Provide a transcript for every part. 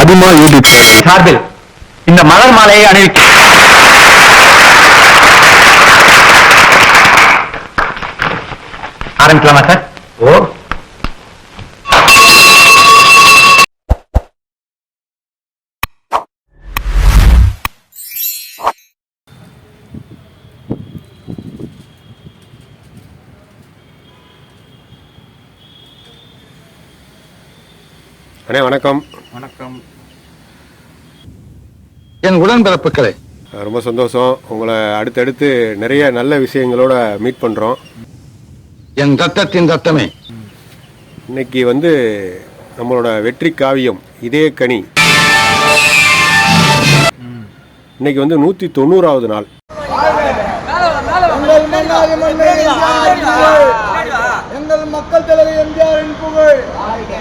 அதிகமா யூடியூப் சார்பில் இந்த மலர் மாலையை அணிவிக்க ஆரம்பிக்கலாமா சார்? ஓ, அண்ணே வணக்கம். வணக்கம். என் உடன்பிறப்புகளே, ரொம்ப சந்தோஷம். உங்களை அடுத்தடுத்து நிறைய நல்ல விஷயங்களோட மீட் பண்ணுறோம். என் ரத்தத்தின் ரத்தமே, இன்னைக்கு நம்மளோட வெற்றி காவியம் இதய கனி இன்னைக்கு 190வது நாள். எங்கள் மக்கள் தலைவர் எம்ஜிஆரின் புகழ்,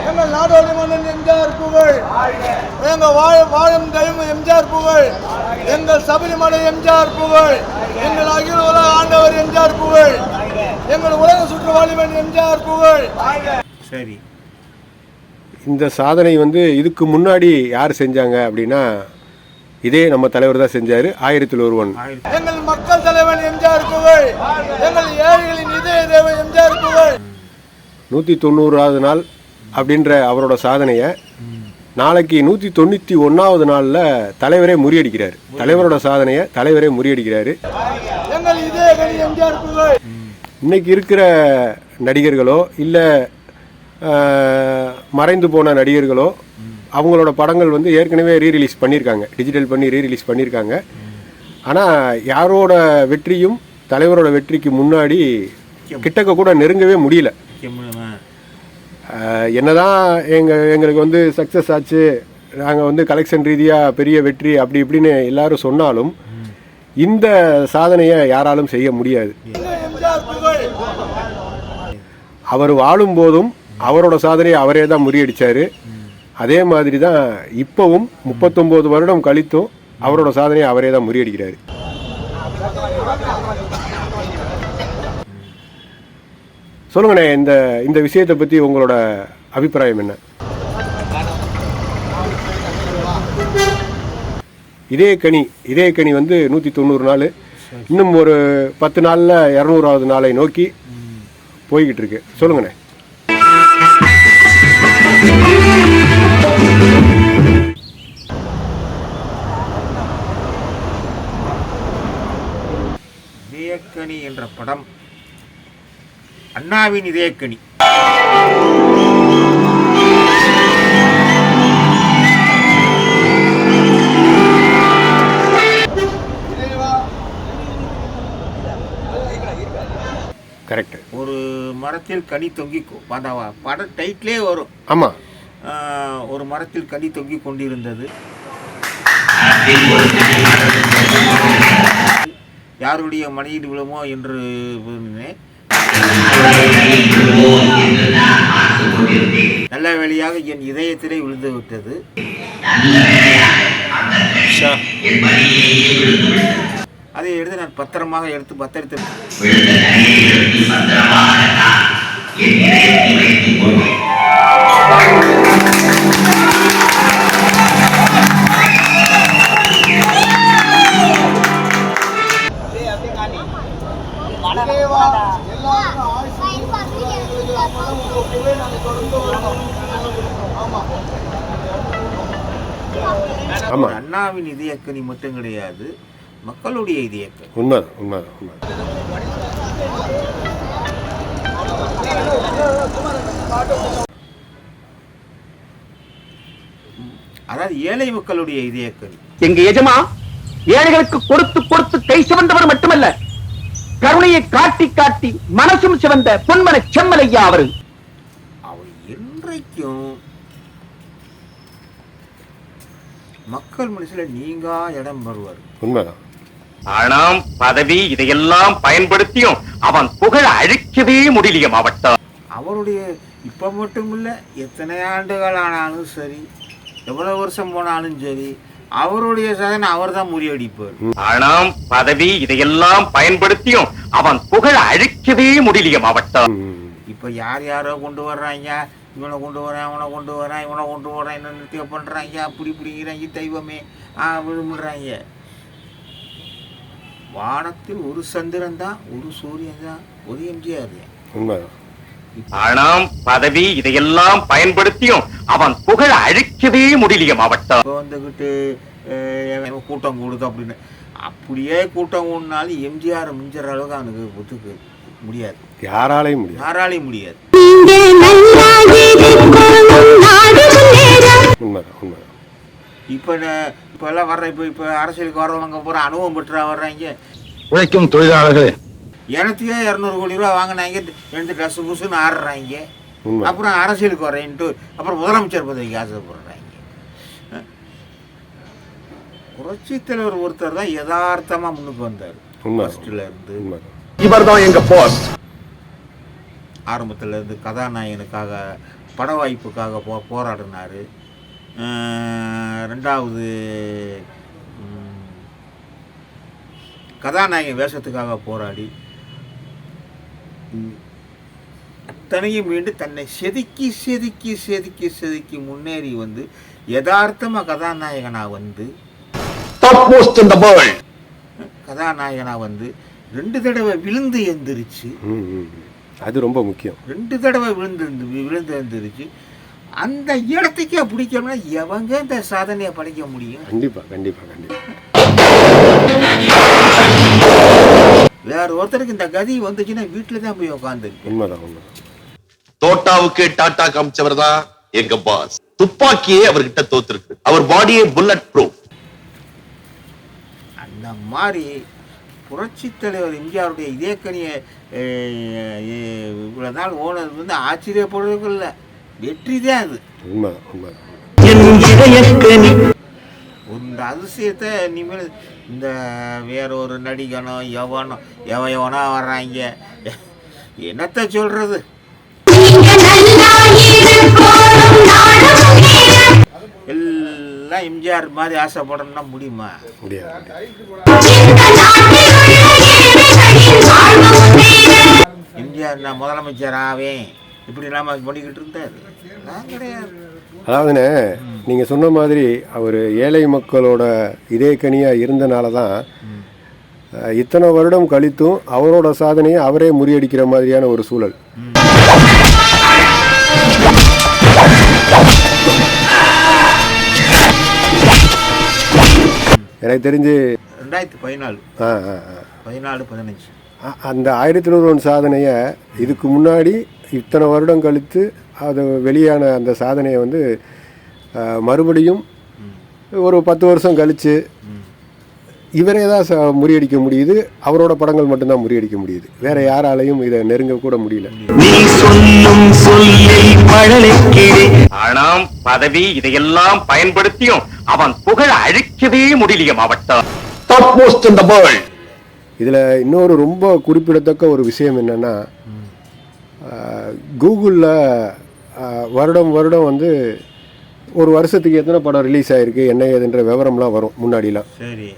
எங்கள் நாடோடி மன்னன் எம்ஜிஆர் புகழ், எங்கள் வாழும் தெய்வம் எம்ஜிஆர் புகழ், எங்கள் சபரிமலை எம்ஜிஆர் புகழ், எங்கள் அகில உலக ஆண்டவர் எம்ஜிஆர் புகழ், எங்கள் உலக சுற்றுவாளிவன் எம்ஜிஆர் புகழ். சரி, இந்த சாதனை இதுக்கு முன்னாடி யார் செஞ்சாங்க அப்படின்னா, இதே நம்ம தலைவர் தான் செஞ்சாரு. 1001 எங்கள் மக்கள் தலைவன் எம்ஜிஆர் புகழ், எங்கள் ஏழைகளின் இதய தேவன் எம்ஜிஆர் புகழ். 190வது நாள் அப்படின்ற அவரோட சாதனையை நாளைக்கு 191வது நாளில் தலைவரே முறியடிக்கிறாரு. தலைவரோட சாதனையை தலைவரே முறியடிக்கிறாரு. எங்கள் இதய கனி எம்ஜிஆர் புகழ். இன்னைக்கு இருக்கிற நடிகர்களோ இல்லை மறைந்து போன நடிகர்களோ அவங்களோட படங்கள் ஏற்கனவே ரீரிலீஸ் பண்ணியிருக்காங்க, டிஜிட்டல் பண்ணி ரீரிலீஸ் பண்ணியிருக்காங்க. ஆனால் யாரோட வெற்றியும் தலைவரோட வெற்றிக்கு முன்னாடி கிட்டக்க கூட நெருங்கவே முடியல. என்னதான் எங்களுக்கு சக்ஸஸ் ஆச்சு, நாங்கள் கலெக்ஷன் ரீதியாக பெரிய வெற்றி அப்படி இப்படின்னு எல்லாரும் சொன்னாலும் இந்த சாதனையை யாராலும் செய்ய முடியாது. அவர் வாழும் போதும் அவரோட சாதனையை அவரே தான் முறியடிச்சாரு. அதே மாதிரி தான் இப்பவும் 39 வருடம் கழித்தும் அவரோட சாதனையை அவரே தான் முறியடிக்கிறாரு. சொல்லுங்கண்ணே, இந்த விஷயத்தை பற்றி உங்களோட அபிப்பிராயம் என்ன? இதே கனி 190 நாள், இன்னும் ஒரு 10 நாளில் 200வது நாளை நோக்கி போய்கிட்டு இருக்கு. சொல்லுங்கண்ணே. இதயக்கனி என்ற படம் அண்ணாவின் இதயக்கனி. கரெக்ட். ஒரு மரத்தில் கனி தொங்கி பட டைட்டிலே வரும். ஆமா, ஒரு மரத்தில் கனி தொங்கி கொண்டிருந்தது. யாருடைய மனையில் விழுமோ என்று நல்ல வேளையாக என் இதயத்திலே விழுந்து விட்டது. அதை எடுத்து நான் பத்திரமாக பத்திரத்தை அண்ணாவின் இதயக்கனி மட்டும் கிடையாது, மக்களுடைய இதயக்கனி. உண்மை. அதாவது ஏழை மக்களுடைய இதயக்கனி. எங்க எஜமா ஏழைகளுக்கு கொடுத்து கொடுத்து கை சிவந்தவர் மட்டுமல்ல, கருணையை காட்டி காட்டி மனசும் சிவந்த பொன்மன செம்மலையா அவரு. அவர் என்றைக்கும் மக்கள் மனசுல நீங்கா இடம் வருவார். உண்மைதான். பணம் பதவி இதையெல்லாம் பயன்படுத்தியும் அவன் புகழ அழிக்கவே முடியலையே மாவட்டம். அவருடைய இப்ப மட்டும் இல்ல, எத்தனை ஆண்டுகள் ஆனாலும் சரி, எவ்வளவு வருஷம் போனாலும் சரி, அவருடைய சாதனை அவர் தான் முறியடிப்பார். பணம் பதவி இதையெல்லாம் பயன்படுத்தியும் அவன் புகழ அழிக்கவே முடியலையே மாவட்டம். இப்ப யார் யாரோ கொண்டு வர்றாங்க, இவனை கொண்டு வரேன் அவனை கொண்டு வரேன் இவனை கொண்டு வரேன் என்ன நிறுத்திய பண்ணுறாங்க அப்படி இப்படிங்கிறாங்க தெய்வமே விழுமுடுறாங்க. வானத்தில் ஒரு சந்திரன் தான், ஒரு சூரியன் தான், ஒரு எம்ஜிஆர் தான். உண்மைதான். பணம் பதவி இதையெல்லாம் பயன்படுத்தியும் அவன் புகழ அழிக்கவே முடியலையே மாவட்டம். இப்போ வந்துக்கிட்டு கூட்டம் கூடுது அப்படின்னு அப்படியே கூட்டம் கூடினாலும் எம்ஜிஆர் மிஞ்சுற அளவுக்கு அவனுக்கு ஒத்துக்க முடியாது. யாராலையும் முடியாது. யாராலையும் முடியாது. உண்மைதான் உண்மைதான். இப்போ எல்லாம் வர்ற இப்போ அரசியலுக்கு வர்றவங்க பூரா அனுபவம் பெற்றா வர்றாங்க. உழைக்கும் தொழிலாளர்கள் எனத்தையே 200 கோடி ரூபா வாங்கினாங்க, 2 ட்ரெஸ் புதுசுன்னு ஆடுறாங்க. அப்புறம் அரசியலுக்கு வரேன்ட்டு அப்புறம் முதலமைச்சர் பதவிக்கு ஆசைப்படுறாங்க. புரட்சித் தலைவர் ஒருத்தர் தான் யதார்த்தமா முன்னுக்கு வந்தார். ஃபர்ஸ்ட்ல இருந்து இவர்தான் எங்க பாஸ். ஆரம்பத்துல இருந்து கதாநாயகனுக்காக பட வாய்ப்புக்காக போராடினாரு. ரெண்டாவது கதாநாயகன் வேஷத்துக்காக போராடி அத்தனையும் மீண்டும் தன்னை செதுக்கி செதுக்கி செதுக்கி செதுக்கி முன்னேறி வந்து யதார்த்தமா கதாநாயகனா வந்து கதாநாயகனா வந்து 2 தடவை விழுந்து எந்திரிச்சு. அது ரொம்ப முக்கியம். 2 தடவை விழுந்து எந்திரிச்சு அந்த இடத்துக்கே பிடிக்கணும்னா எவங்க இந்த சாதனையை படைக்க முடியும்? கண்டிப்பா கண்டிப்பா கண்டிப்பா. வேற ஒருத்தருக்கு இந்த கதி வந்துச்சுன்னா வீட்டுல தான் போய் உட்காந்து. உண்மைதான் உண்மைதான். தோட்டாவுக்கு டாடா காமிச்சவர் தான் எங்க பாஸ். துப்பாக்கியே அவர்கிட்ட தோத்துருக்கு. அவர் பாடியே புல்லட் ப்ரூஃப். அந்த மாதிரி புரட்சி தலைவர் எம்ஜிஆருடைய இதே கனியை இவ்வளவு நாள் ஓனது வந்து ஆச்சரியப்படுறதுக்கு இல்லை, வெற்றி தான் அது. உண்மைதான் உண்மைதான். இந்த அதிசயத்தை இனிமேல் இந்த வேற ஒரு நடிகனோ எவனோ வர்றாங்க, என்னத்தை சொல்றது? எல்லாம் எம்ஜிஆர் மாதிரி ஆசைப்படணும்னா முடியுமா? முடியாது. எம்ஜிஆர் நான் முதலமைச்சர் ஆவேன் இப்படி இல்லாம பண்ணிக்கிட்டு இருந்தாரு. நான் கிடையாது. அதாவதுண்ணே, நீங்கள் சொன்ன மாதிரி அவர் ஏழை மக்களோட இதே கனியாக இருந்தனால தான் இத்தனை வருடம் கழித்தும் அவரோட சாதனையை அவரே முறியடிக்கிற மாதிரியான ஒரு சூழல். எனக்கு தெரிஞ்சு 2014-15 அந்த 1001 சாதனையை இதுக்கு முன்னாடி இத்தனை வருடம் கழித்து அது வெளியான அந்த சாதனையை வந்து மறுபடியும் ஒரு 10 வருஷம் கழித்து இவரே தான் முறியடிக்க முடியுது. அவரோட படங்கள் மட்டும்தான் முறியடிக்க முடியுது. வேற யாராலையும் இதை நெருங்க கூட முடியல. பணம் பதவி இதையெல்லாம் பயன்படுத்தியும் அவன் புகழ அழிக்கவே முடியலையே மாவட்டம். இதுல இன்னொரு ரொம்ப குறிப்பிடத்தக்க ஒரு விஷயம் என்னன்னா, கூகுளில் வருடம் வருடம் வந்து ஒரு வருஷத்துக்கு எத்தனை படம் ரிலீஸ் ஆகிருக்கு என்ன ஏதுன்ற விவரம்லாம் வரும் முன்னாடிலாம். சரி,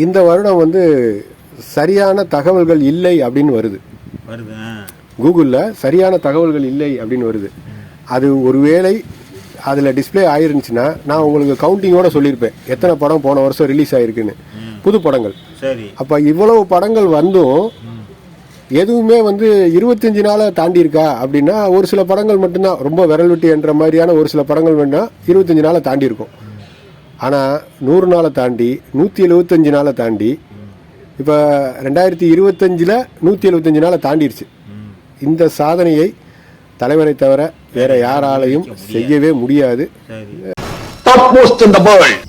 இந்த வருடம் வந்து சரியான தகவல்கள் இல்லை அப்படின்னு வருது. கூகுளில் சரியான தகவல்கள் இல்லை அப்படின்னு வருது. அது ஒருவேளை அதில் டிஸ்பிளே ஆயிருந்துச்சுன்னா நான் உங்களுக்கு கவுண்டிங்கோட சொல்லியிருப்பேன் எத்தனை படம் போன வருஷம் ரிலீஸ் ஆகிருக்குன்னு, புது படங்கள். சரி, அப்போ இவ்வளவு படங்கள் வந்தும் எதுவுமே வந்து 25 நாளை தாண்டி இருக்கா அப்படின்னா ஒரு சில படங்கள் மட்டும்தான், ரொம்ப விரல் விட்டு என்ற மாதிரியான ஒரு சில படங்கள் வேணா 25 நாளை தாண்டி இருக்கும். ஆனால் 100 நாளை தாண்டி 175 நாளை தாண்டி இப்போ 2025 175 நாளை தாண்டிடுச்சு. இந்த சாதனையை தலைவரை தவிர வேற யாராலையும் செய்யவே முடியாது.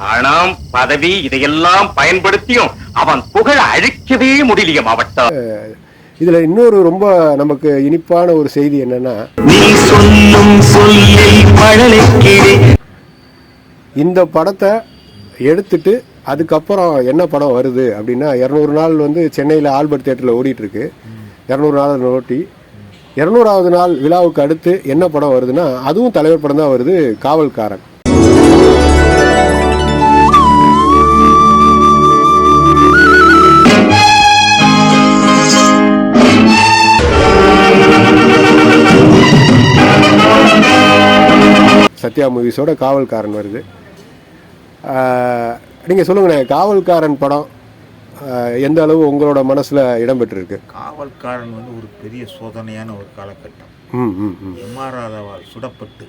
பணம் பதவி இதையெல்லாம் பயன்படுத்தியும் அவன் புகழ அழிக்கவே முடியலையே மாவட்டம். இதுல இன்னொரு ரொம்ப நமக்கு இனிப்பான ஒரு செய்தி என்னன்னா, இந்த படத்தை எடுத்துட்டு அதுக்கப்புறம் என்ன படம் வருது அப்படின்னா 200 நாள் வந்து சென்னையில் ஆல்பர்ட் தியேட்டரில் ஓடிட்டு இருக்கு. 200 நாள் ஓட்டி 200வது நாள் விழாவுக்கு அடுத்து என்ன படம் வருதுன்னா அதுவும் தலைவர் படம் தான் வருது, காவல்காரன். சத்யா மூவிஸோட காவல்காரன் வருது. நீங்கள் சொல்லுங்கண்ணே, காவல்காரன் படம் எந்த அளவு உங்களோட மனசில் இடம்பெற்றிருக்கு? காவல்காரன் வந்து ஒரு பெரிய சோதனையான ஒரு காலகட்டம். எம்.ஆர். ராதாவால் சுடப்பட்டு